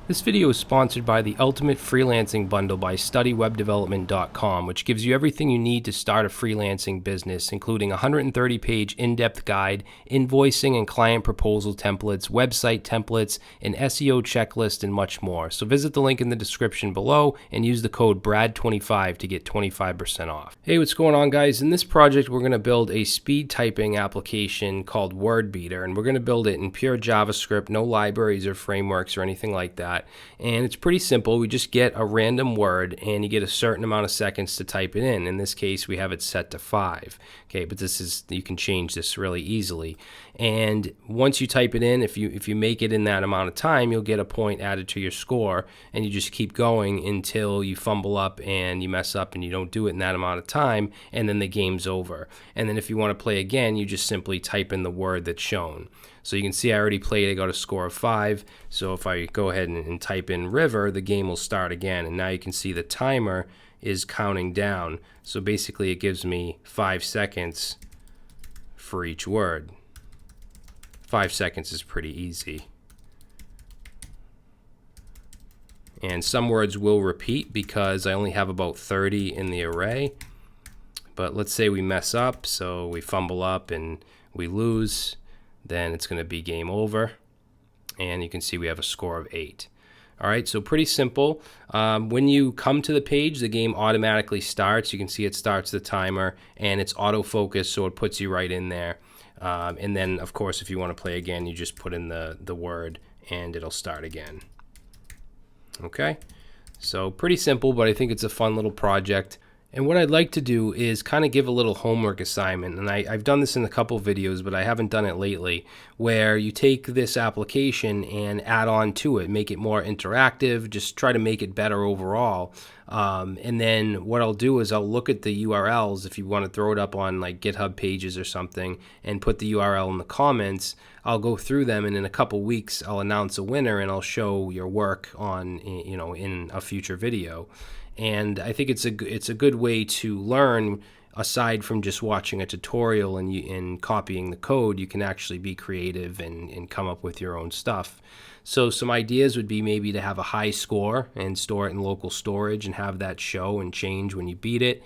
This video is sponsored by the Ultimate Freelancing Bundle by StudyWebDevelopment.com, which gives you everything you need to start a freelancing business, including a 130-page in-depth guide, invoicing and client proposal templates, website templates, an SEO checklist, and much more. So visit the link in the description below and use the code BRAD25 to get 25% off. Hey, what's going on, guys? In this project, we're going to build a speed typing application called WordBeater, and we're going to build it in pure JavaScript, no libraries or frameworks or anything like that. And it's pretty simple. We just get a random word and you get a certain amount of seconds to type it in. In this case, we have it set to 5. Okay, but you can change this really easily. And once you type it in, if you make it in that amount of time, you'll get a point added to your score, and you just keep going until you fumble up and you mess up and you don't do it in that amount of time, and then the game's over. And then if you want to play again, you just simply type in the word that's shown. So you can see I already played, I got a score of 5. So if I go ahead and type in river, the game will start again. And now you can see the timer is counting down. So basically it gives me 5 seconds for each word. 5 seconds is pretty easy. And some words will repeat because I only have about 30 in the array. But let's say we mess up, so we fumble up and we lose. Then it's going to be game over, and you can see we have a score of 8. All right, so pretty simple. When you come to the page, the game automatically starts. You can see it starts the timer, and it's autofocus, so it puts you right in there. And then, of course, if you want to play again, you just put in the word, and it'll start again. Okay, so pretty simple, but I think it's a fun little project. And what I'd like to do is kind of give a little homework assignment, and I've done this in a couple videos, but I haven't done it lately, where you take this application and add on to it, make it more interactive, just try to make it better overall. And then what I'll do is I'll look at the URLs if you want to throw it up on like GitHub pages or something and put the URL in the comments. I'll go through them, and in a couple weeks I'll announce a winner and I'll show your work on, in a future video. And I think it's a good way to learn. Aside from just watching a tutorial and copying the code, you can actually be creative and come up with your own stuff. So some ideas would be maybe to have a high score and store it in local storage and have that show and change when you beat it.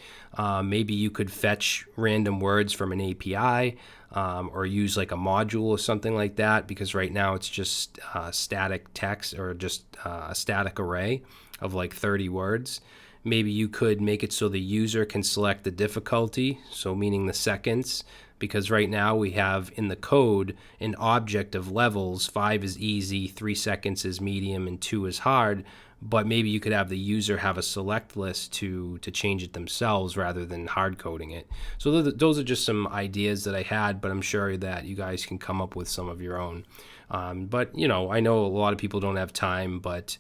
Maybe you could fetch random words from an API or use like a module or something like that, because right now it's just static text or just a static array of like 30 words. Maybe you could make it so the user can select the difficulty, so meaning the seconds, because right now we have in the code an object of levels. 5 is easy, 3 seconds is medium, and 2 is hard. But maybe you could have the user have a select list to change it themselves rather than hard coding it. So those are just some ideas that I had, but I'm sure that you guys can come up with some of your own. But I know a lot of people don't have time, but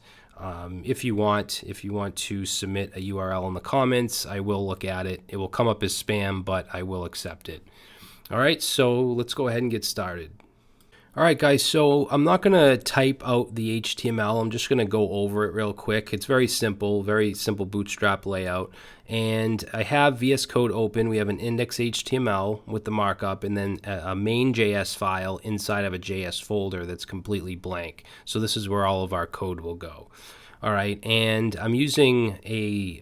if you want to submit a URL in the comments, I will look at it. It will come up as spam, but I will accept it. All right, so let's go ahead and get started. All right, guys, so I'm not going to type out the HTML. I'm just going to go over it real quick. It's very simple Bootstrap layout. And I have VS Code open. We have an index.html with the markup, and then a main.js file inside of a JS folder that's completely blank. So this is where all of our code will go. All right, and I'm using a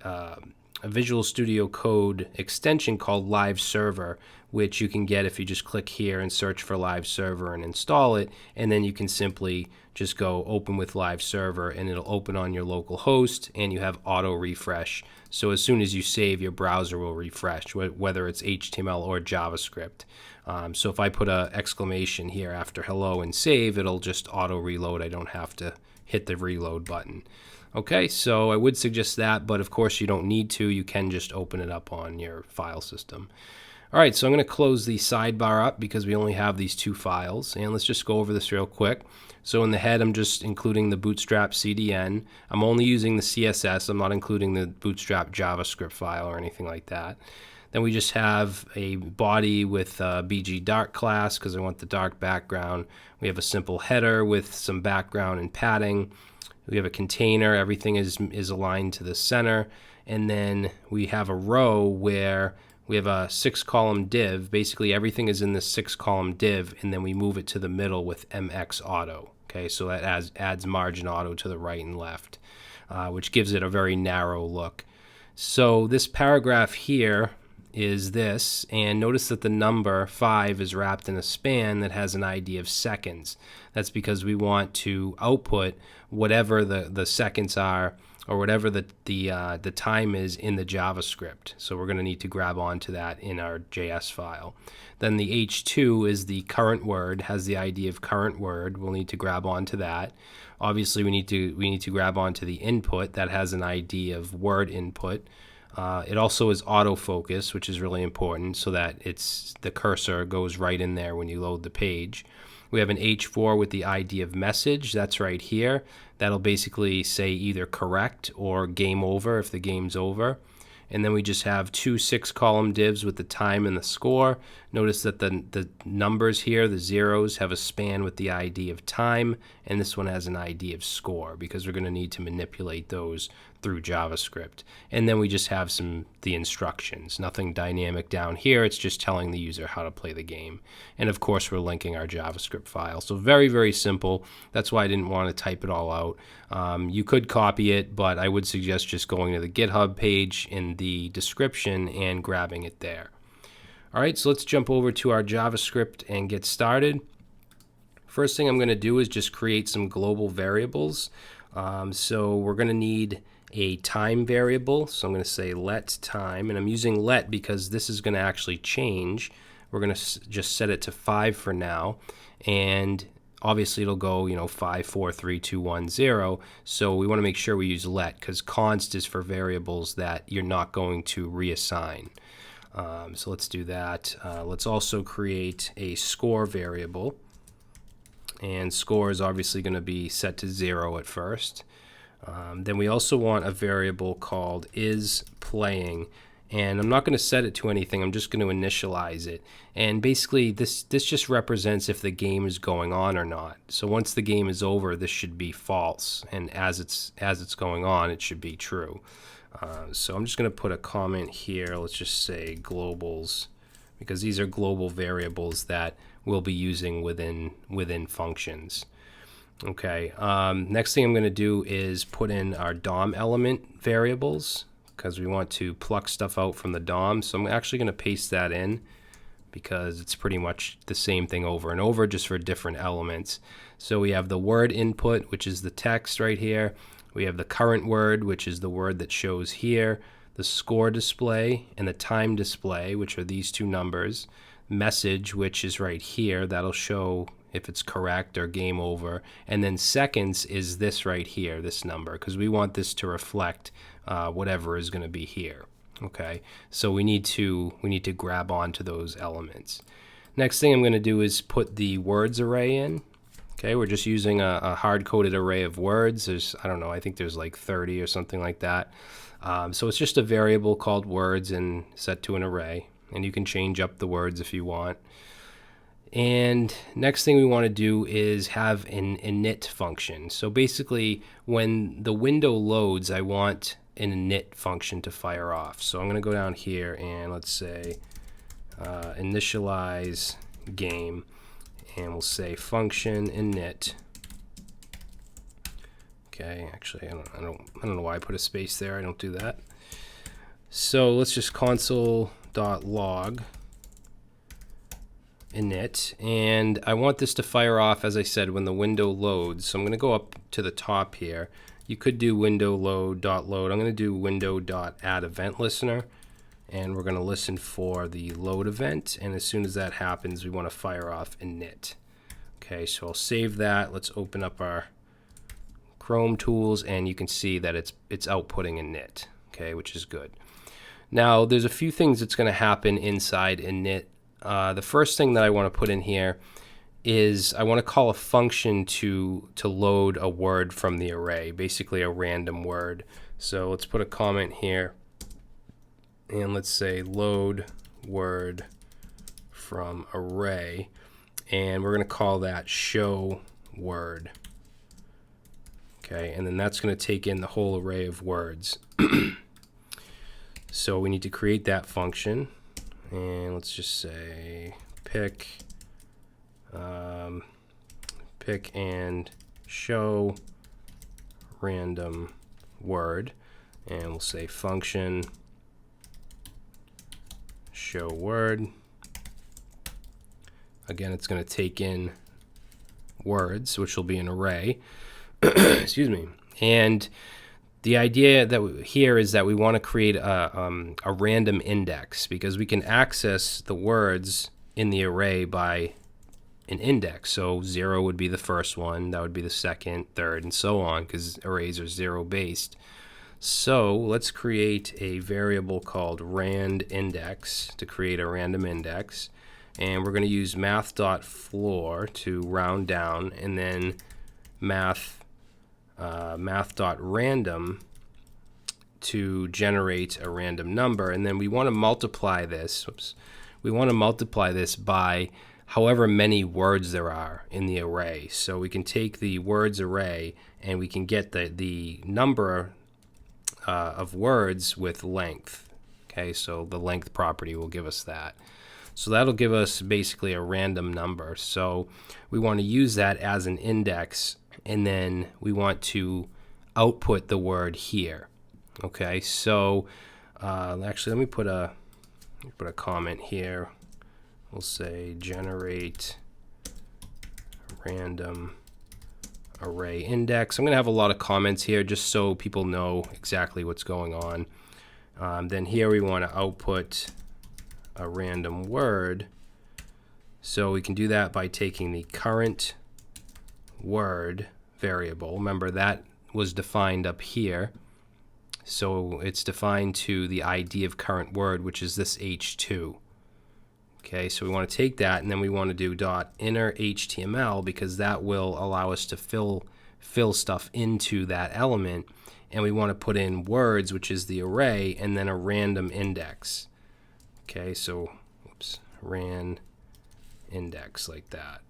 Visual Studio Code extension called Live Server, which you can get if you just click here and search for Live Server and install it, and then you can simply just go open with Live Server and it'll open on your local host, and you have auto refresh. So as soon as you save, your browser will refresh, whether it's HTML or JavaScript. So if I put an exclamation here after hello and save, it'll just auto reload. I don't have to hit the reload button. Okay, so I would suggest that, but of course you don't need to. You can just open it up on your file system. All right, so I'm going to close the sidebar up because we only have these 2 files, and let's just go over this real quick. So in the head, I'm just including the Bootstrap CDN. I'm only using the CSS. I'm not including the Bootstrap JavaScript file or anything like that. Then we just have a body with BG dark class because I want the dark background. We have a simple header with some background and padding. We have a container. Everything is aligned to the center. And then we have a row where we have a 6-column div. Basically, everything is in this 6-column div, and then we move it to the middle with MX Auto. Okay, so that adds margin auto to the right and left, which gives it a very narrow look. So this paragraph here is this, and notice that the number 5 is wrapped in a span that has an ID of seconds. That's because we want to output whatever the seconds are, or whatever the time is in the JavaScript. So we're going to need to grab onto that in our JS file. Then the H2 is the current word, has the ID of current word. We'll need to grab onto that. Obviously, we need to grab onto the input that has an ID of word input. It also is autofocus, which is really important, so that the cursor goes right in there when you load the page. We have an H4 with the ID of message. That's right here. That'll basically say either correct or game over if the game's over. And then we just have two 6-column divs with the time and the score. Notice that the numbers here, the zeros, have a span with the ID of time, and this one has an ID of score because we're going to need to manipulate those through JavaScript. And then we just have the instructions. Nothing dynamic down here. It's just telling the user how to play the game. And of course, we're linking our JavaScript file. So very, very simple. That's why I didn't want to type it all out. You could copy it, but I would suggest just going to the GitHub page in the description and grabbing it there. All right, so let's jump over to our JavaScript and get started. First thing I'm going to do is just create some global variables. So we're going to need a time variable. So I'm going to say let time, and I'm using let because this is going to actually change. We're going to just set it to 5 for now, and obviously it'll go 5, 4, 3, 2, 1, 0. So we want to make sure we use let because const is for variables that you're not going to reassign. So let's do that. Let's also create a score variable, and score is obviously going to be set to 0 at first. Then we also want a variable called isPlaying, and I'm not going to set it to anything. I'm just going to initialize it, and basically this just represents if the game is going on or not. So once the game is over, this should be false, and as it's going on, it should be true. So I'm just going to put a comment here. Let's just say globals, because these are global variables that we'll be using within functions. Okay, next thing I'm going to do is put in our DOM element variables because we want to pluck stuff out from the DOM. So I'm actually going to paste that in because it's pretty much the same thing over and over, just for different elements. So we have the word input, which is the text right here. We have the current word, which is the word that shows here, the score display, and the time display, which are these two numbers. Message, which is right here, that'll show if it's correct or game over. And then seconds is this right here, this number, because we want this to reflect whatever is going to be here. Okay, so we need to grab onto those elements. Next thing I'm going to do is put the words array in. Okay, we're just using a hard-coded array of words. I don't know, I think there's like 30 or something like that. So it's just a variable called words and set to an array. And you can change up the words if you want. And next thing we want to do is have an init function. So basically, when the window loads, I want an init function to fire off. So I'm going to go down here and let's say initialize game. And we'll say function init. Okay, actually, I don't know why I put a space there. I don't do that. So let's just console.log init, and I want this to fire off, as I said, when the window loads. So I'm going to go up to the top here. You could do window load.load. I'm going to do window.addEventListener. And we're going to listen for the load event, and as soon as that happens, we want to fire off init. Okay, so I'll save that. Let's open up our Chrome tools, and you can see that it's outputting init, okay, which is good. Now, there's a few things that's going to happen inside init. The first thing that I want to put in here is I want to call a function to load a word from the array, basically a random word. So let's put a comment here. And let's say load word from array, and we're going to call that show word. Okay, and then that's going to take in the whole array of words. So we need to create that function, and let's just say pick and show random word, and we'll say function show word. Again, it's going to take in words, which will be an array. Excuse me. And the idea that here is that we want to create a random index, because we can access the words in the array by an index. So 0 would be the first one, that would be the second, third, and so on, because arrays are 0 based. So let's create a variable called randIndex to create a random index. And we're going to use math.floor to round down, and then math.random to generate a random number. And then we want to multiply this. We want to multiply this by however many words there are in the array. So we can take the words array and we can get the number of words with length. Okay, so the length property will give us that. So that'll give us basically a random number. So we want to use that as an index, and then we want to output the word here. Okay, so actually let me put a comment here. We'll say generate random array index. I'm going to have a lot of comments here just so people know exactly what's going on. Then here we want to output a random word. So we can do that by taking the current word variable. Remember, that was defined up here. So it's defined to the ID of current word, which is this h2. Okay, so we want to take that, and then we want to do .inner HTML, because that will allow us to fill stuff into that element. And we want to put in words, which is the array, and then a random index. Okay, so ran index like that.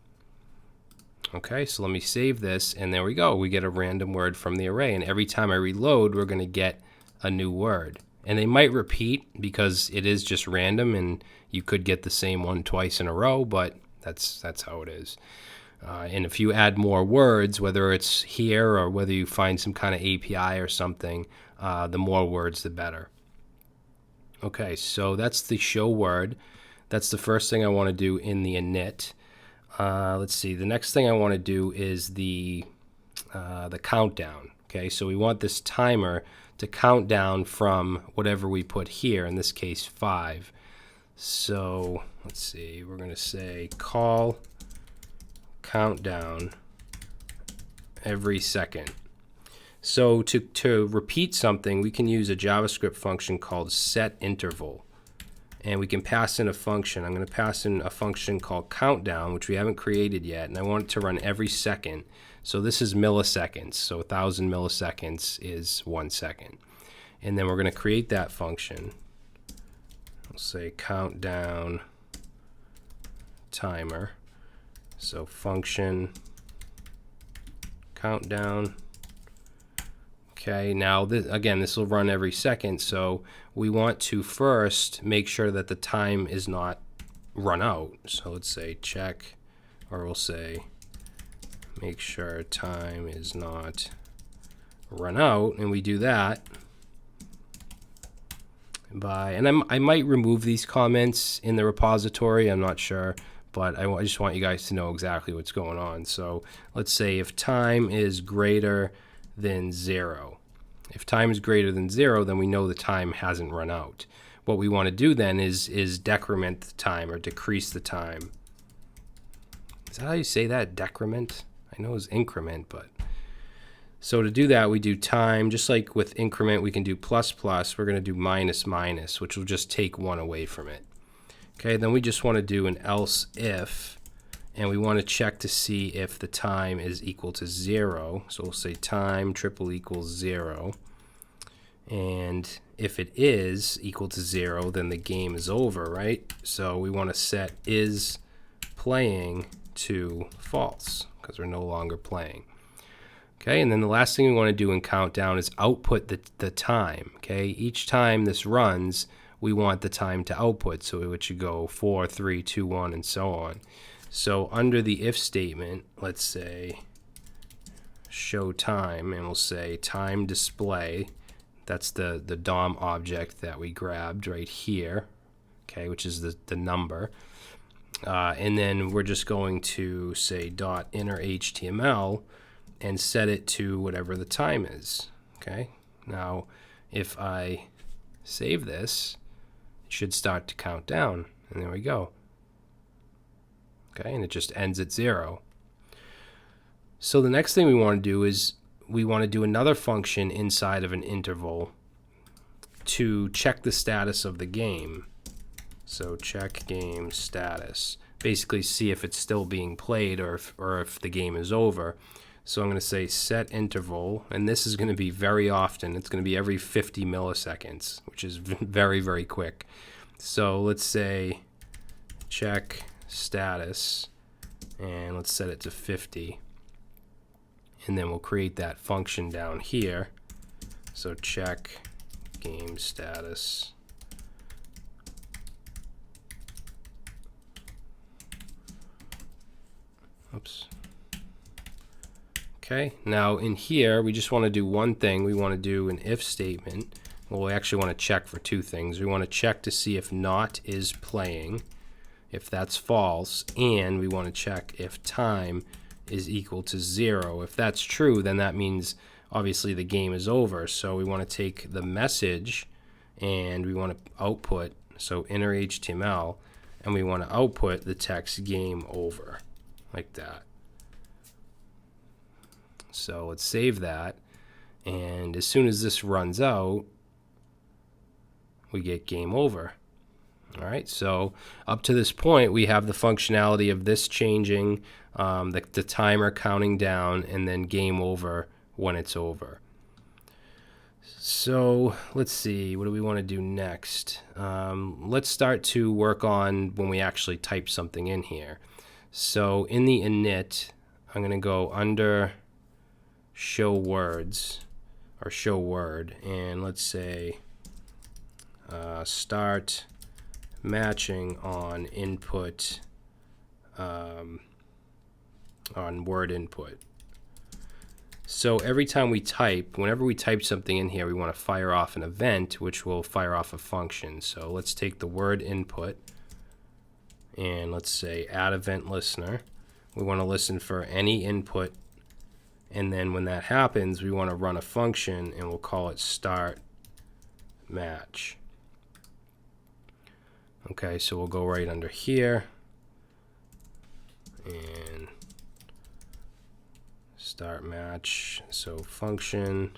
Okay, so let me save this, and there we go. We get a random word from the array, and every time I reload, we're going to get a new word. And they might repeat because it is just random, and you could get the same one twice in a row, but that's how it is. And if you add more words, whether it's here or whether you find some kind of API or something, the more words, the better. Okay, so that's the show word. That's the first thing I want to do in the init. Let's see. The next thing I want to do is the countdown. Okay, so we want this timer to count down from whatever we put here, in this case 5. So let's see, we're going to say call countdown every second. So to repeat something, we can use a JavaScript function called setInterval. And we can pass in a function. I'm going to pass in a function called countdown, which we haven't created yet, and I want it to run every second. So this is milliseconds. So 1,000 milliseconds is 1 second. And then we're going to create that function. We'll say countdown timer. So function countdown. Okay, now this will run every second, so we want to first make sure that the time is not run out. So let's say check, or we'll say make sure time is not run out, and we do that by, and I might remove these comments in the repository, I'm not sure, but I just want you guys to know exactly what's going on. So let's say if time is greater than 0. If time is greater than 0, then we know the time hasn't run out. What we want to do then is decrement the time, or decrease the time. Is that how you say that? Decrement? I know it's increment, but so to do that, we do time, just like with increment we can do plus plus, we're going to do minus minus, which will just take 1 away from it. Okay, then we just want to do an else if, and we want to check to see if the time is equal to 0. So we'll say time triple equals 0. And if it is equal to 0, then the game is over, right? So we want to set is playing to false, because we're no longer playing. Okay, and then the last thing we want to do in countdown is output the time. Okay, each time this runs, we want the time to output. So it should go 4, 3, 2, 1, and so on. So under the if statement, let's say show time, and we'll say time display. That's the DOM object that we grabbed right here, okay, which is the number. And then we're just going to say dot inner HTML and set it to whatever the time is. Okay. Now, if I save this, it should start to count down, and there we go. Okay, and it just ends at 0. So the next thing we want to do is we want to do another function inside of an interval to check the status of the game. So check game status. Basically see if it's still being played or if the game is over. So I'm going to say set interval, and this is going to be very often. It's going to be every 50 milliseconds, which is very, very quick. So let's say check status, and let's set it to 50. And then we'll create that function down here. So check game status. Oops. Okay, now in here we just want to do one thing. We want to do an if statement. Well, we actually want to check for two things. We want to check to see if not is playing, if that's false, and we want to check if time is equal to 0. If that's true, then that means obviously the game is over. So we want to take the message and we want to output, so inner HTML, and we want to output the text game over, like that. So let's save that, and as soon as this runs out, we get game over. All right, so up to this point, we have the functionality of this changing, the timer counting down, and then game over when it's over. So let's see, what do we want to do next? Let's start to work on when we actually type something in here. So in the init, I'm going to go under show words, or show word, and let's say start matching on input, on word input. So every time we type, whenever we type something in here, we want to fire off an event, which will fire off a function. So let's take the word input, and let's say add event listener. We want to listen for any input, and then when that happens, we want to run a function, and we'll call it start match. Okay, so we'll go right under here and start match. So function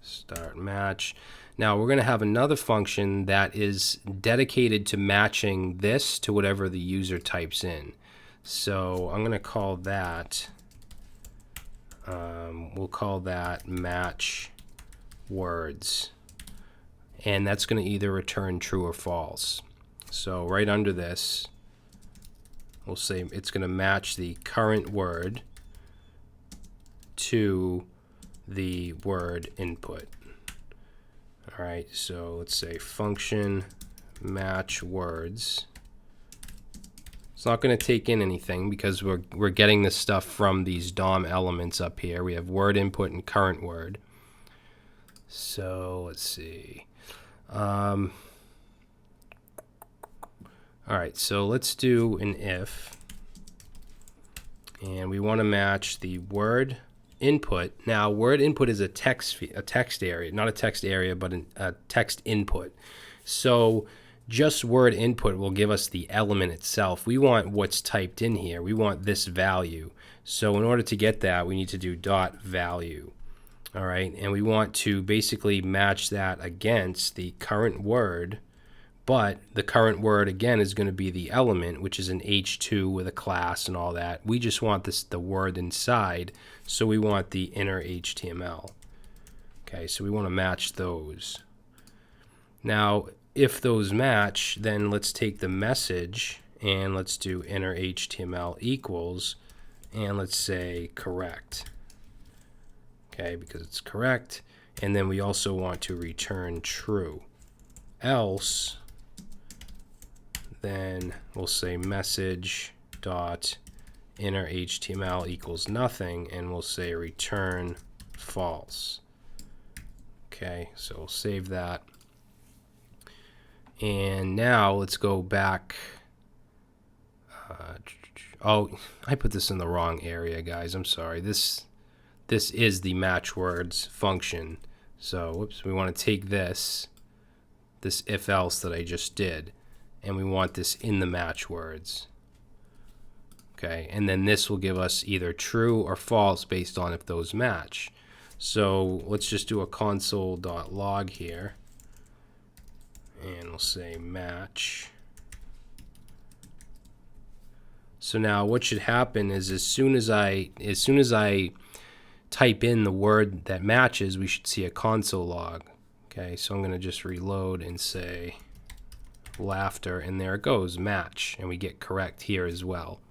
start match. Now we're going to have another function that is dedicated to matching this to whatever the user types in. So I'm going to call that, we'll call that match words. And that's going to either return true or false. So right under this, we'll say it's going to match the current word to the word input. All right, so let's say function match words. It's not going to take in anything because we're getting this stuff from these DOM elements up here. We have word input and current word. So let's see. All right, so let's do an if, and we want to match the word input. Now, word input is a text area, not a text area, but a text input. So just word input will give us the element itself. We want what's typed in here. We want this value. So in order to get that, we need to do dot value. All right, and we want to basically match that against the current word, but the current word again is going to be the element, which is an H2 with a class and all that. We just want the word inside, so we want the inner HTML. Okay, so we want to match those. Now, if those match, then let's take the message and let's do inner HTML equals, and let's say correct. Okay, because it's correct, and then we also want to return true. Else, then we'll say message dot inner HTML equals nothing, and we'll say return false. Okay, so we'll save that. And now let's go back. Oh, I put this in the wrong area, guys. I'm sorry. This is the match words function. So, whoops, we want to take this if else that I just did, and we want this in the match words. Okay, and then this will give us either true or false based on if those match. So let's just do a console.log here, and we'll say match. So now what should happen is as soon as I type in the word that matches, we should see a console log. Okay, so I'm going to just reload and say laughter, and there it goes, match, and we get correct here as well.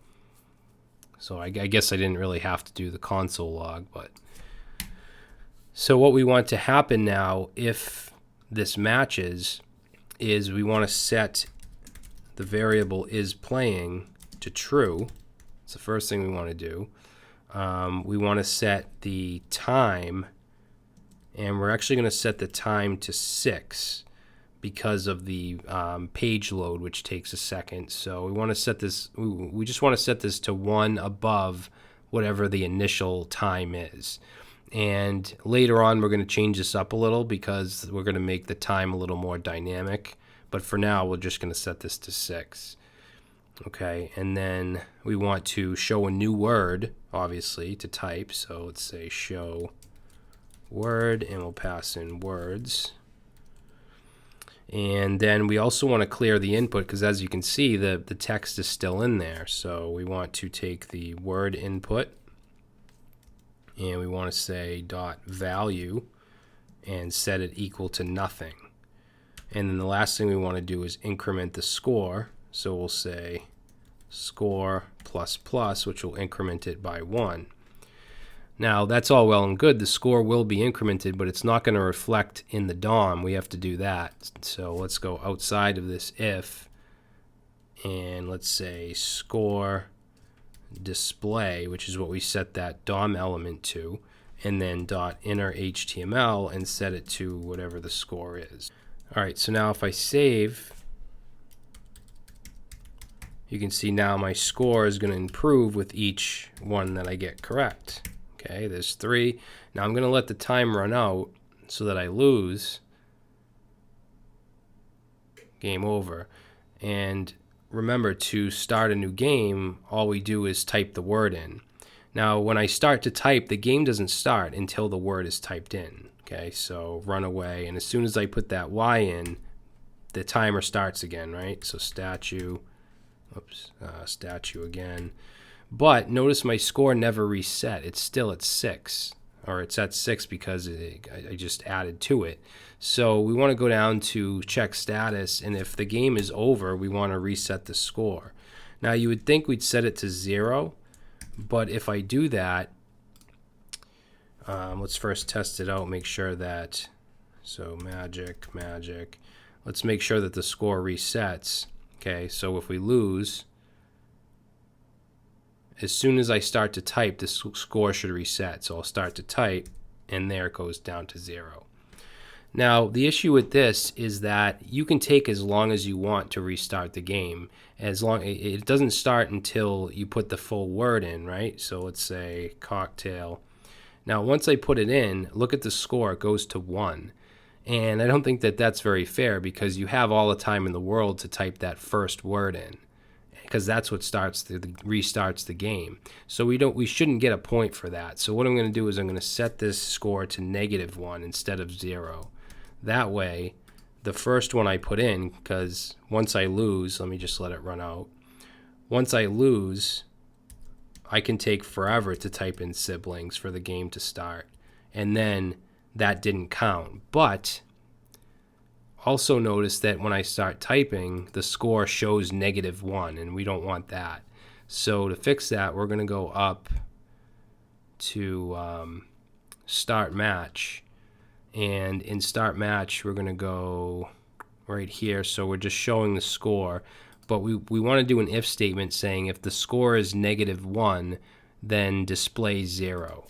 So I guess I didn't really have to do the console log, but so what we want to happen now if this matches is we want to set the variable is playing to true. It's the first thing we want to do. We want to set the time, and we're actually going to set the time to 6 because of the page load, which takes a second. So we want to set this, we just want to set this to 1 above whatever the initial time is. And later on we're going to change this up a little because we're going to make the time a little more dynamic. But for now we're just going to set this to 6. Okay, and then we want to show a new word, obviously, to type. So let's say show word, and we'll pass in words. And then we also want to clear the input because, as you can see, the text is still in there. So we want to take the word input, and we want to say dot value and set it equal to nothing. And then the last thing we want to do is increment the score. So we'll say score plus plus, which will increment it by 1. Now that's all well and good. The score will be incremented, but it's not going to reflect in the DOM. We have to do that. So let's go outside of this if, and let's say score display, which is what we set that DOM element to, and then dot inner HTML and set it to whatever the score is. All right, so now if I save, you can see now my score is going to improve with each one that I get correct. Okay, there's 3. Now I'm going to let the time run out so that I lose. Game over. And remember, to start a new game, all we do is type the word in. Now when I start to type, the game doesn't start until the word is typed in. Okay, so run away, and as soon as I put that Y in, the timer starts again, right? So statue, statue again. But notice my score never reset. It's still at 6, or it's at 6 because I just added to it. So we want to go down to check status, and if the game is over, we want to reset the score. Now you would think we'd set it to 0, but if I do that, let's first test it out, make sure that, so magic, let's make sure that the score resets. Okay, so if we lose, as soon as I start to type, the score should reset. So I'll start to type, and there it goes down to 0. Now, the issue with this is that you can take as long as you want to restart the game. It doesn't start until you put the full word in, right? So let's say cocktail. Now, once I put it in, look at the score. It goes to 1. And I don't think that that's very fair because you have all the time in the world to type that first word in, because that's what restarts the game. So we shouldn't get a point for that. So what I'm going to do is I'm going to set this score to -1 instead of 0. That way, the first one I put in, because once I lose, let me just let it run out. Once I lose, I can take forever to type in siblings for the game to start. And then that didn't count. But also notice that when I start typing, the score shows -1, and we don't want that. So to fix that, we're going to go up to start match. And in start match, we're going to go right here. So we're just showing the score. but we want to do an if statement saying if the score is -1, then display 0.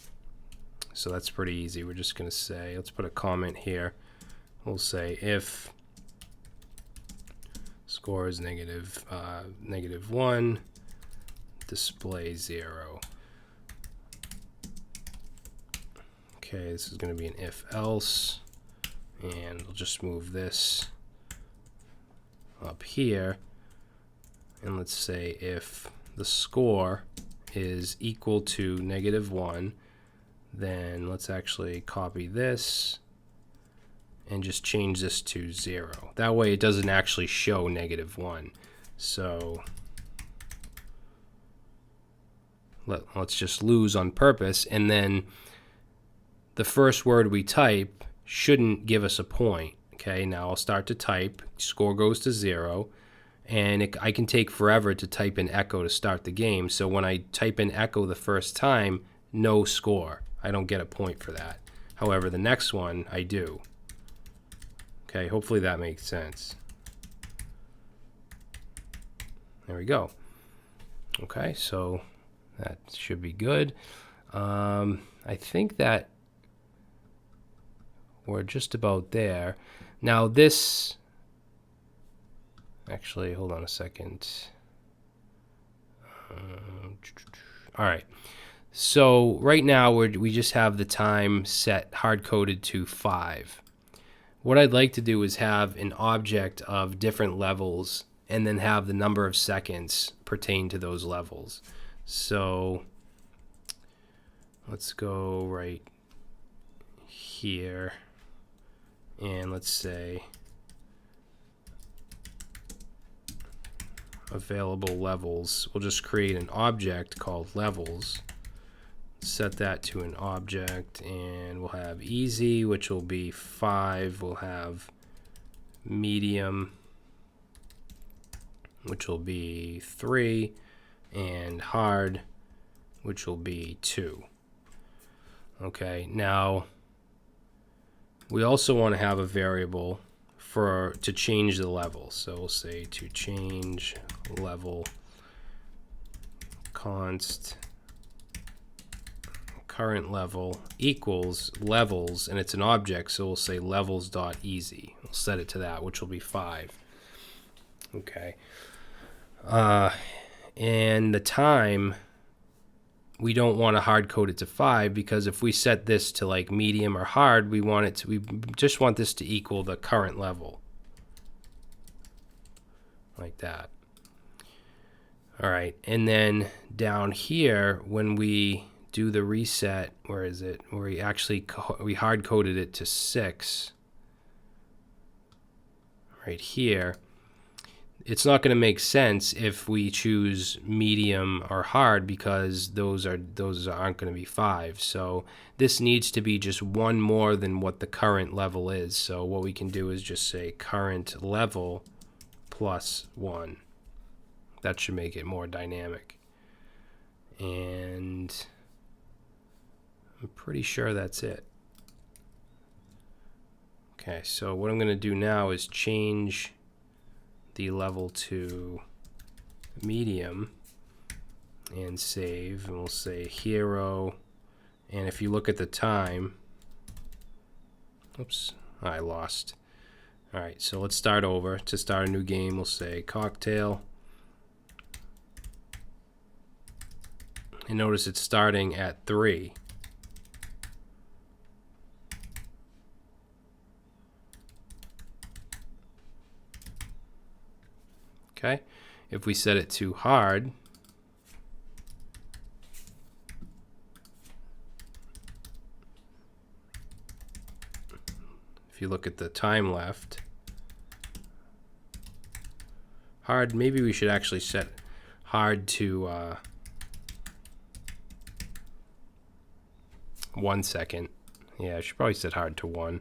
So that's pretty easy. We're just going to say, let's put a comment here. We'll say if score is -1, display 0. Okay, this is going to be an if else, and we'll just move this up here, and let's say if the score is equal to -1, then let's actually copy this and just change this to 0. That way it doesn't actually show -1. So let's just lose on purpose, and then the first word we type shouldn't give us a point. Okay, now I'll start to type, score goes to 0, and I can take forever to type in echo to start the game. So when I type in echo the first time, no score. I don't get a point for that. However, the next one, I do. Okay, hopefully that makes sense. There we go. Okay, so that should be good. I think that we're just about there. Now this, actually, hold on a second. All right. So right now we just have the time set hard-coded to 5. What I'd like to do is have an object of different levels and then have the number of seconds pertain to those levels. So let's go right here, and let's say available levels. We'll just create an object called levels, set that to an object, and we'll have easy, which will be 5. We'll have medium, which will be 3, and hard, which will be 2. Okay, now we also want to have a variable to change the level. So we'll say to change level const current level equals levels, and it's an object, so we'll say levels.easy. We'll set it to that, which will be 5. Okay. And the time, we don't want to hard code it to 5, because if we set this to like medium or hard, we just want this to equal the current level, like that. All right, and then down here, when we do the reset, where is it? Where we hard coded it to 6. Right here. It's not going to make sense if we choose medium or hard, because those aren't going to be 5. So this needs to be just one more than what the current level is. So what we can do is just say current level plus 1. That should make it more dynamic. And I'm pretty sure that's it. Okay, so what I'm going to do now is change the level to medium and save, and we'll say hero, and if you look at the time, oops, I lost. All right, so let's start over. To start a new game, we'll say cocktail, and notice it's starting at 3. Okay, if we set it to hard, if you look at the time left, hard, maybe we should actually set hard to 1 second. Yeah, I should probably set hard to 1.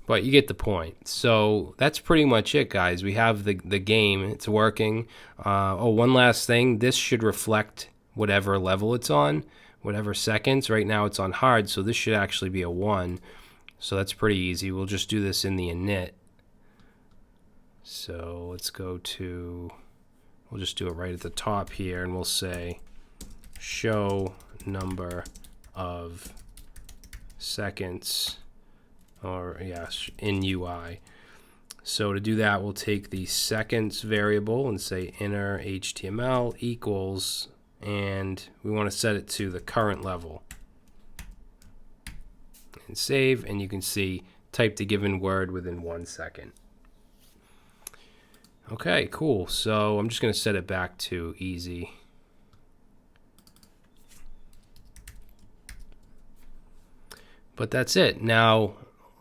But you get the point. So that's pretty much it, guys. We have the game. It's working. Oh, one last thing. This should reflect whatever level it's on, whatever seconds. Right now it's on hard, so this should actually be a 1. So that's pretty easy. We'll just do this in the init. So let's go to, we'll just do it right at the top here, and we'll say show number of seconds, or yes, in UI. So to do that, we'll take the seconds variable and say inner HTML equals, and we want to set it to the current level. And save, and you can see type the given word within 1 second. Okay, cool. So I'm just going to set it back to easy. But that's it. Now,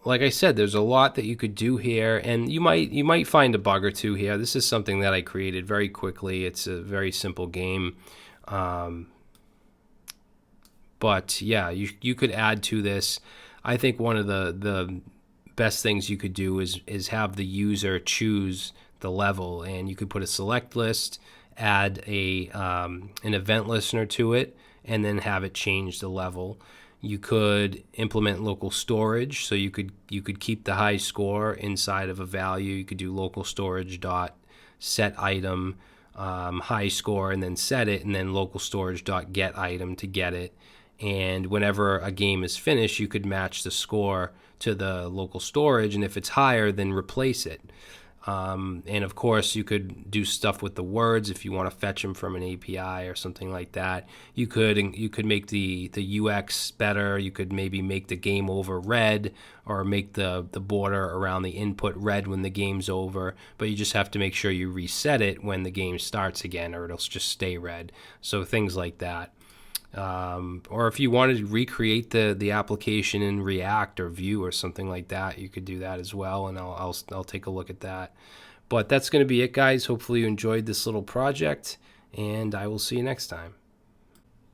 like I said, there's a lot that you could do here, and you might find a bug or two here. This is something that I created very quickly. It's a very simple game. But yeah, you could add to this. I think one of the best things you could do is have the user choose the level, and you could put a select list, add an event listener to it, and then have it change the level. You could implement local storage, so you could keep the high score inside of a value. You could do local storage dot set item high score, and then set it, and then local storage dot get item to get it. And whenever a game is finished, you could match the score to the local storage, and if it's higher, then replace it. And of course, you could do stuff with the words if you want to fetch them from an API or something like that. You could make the UX better. You could maybe make the game over red, or make the border around the input red when the game's over. But you just have to make sure you reset it when the game starts again, or it'll just stay red. So things like that. Or if you wanted to recreate the application in React or Vue or something like that, you could do that as well, and I'll take a look at that. But that's going to be it, guys. Hopefully you enjoyed this little project, and I will see you next time.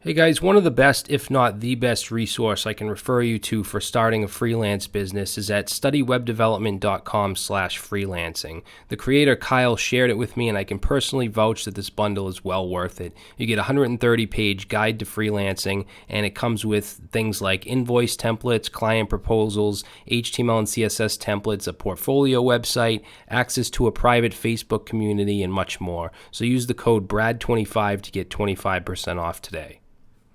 Hey guys, one of the best, if not the best resource I can refer you to for starting a freelance business is at studywebdevelopment.com/freelancing. The creator Kyle shared it with me, and I can personally vouch that this bundle is well worth it. You get a 130-page guide to freelancing, and it comes with things like invoice templates, client proposals, HTML and CSS templates, a portfolio website, access to a private Facebook community, and much more. So use the code BRAD25 to get 25% off today.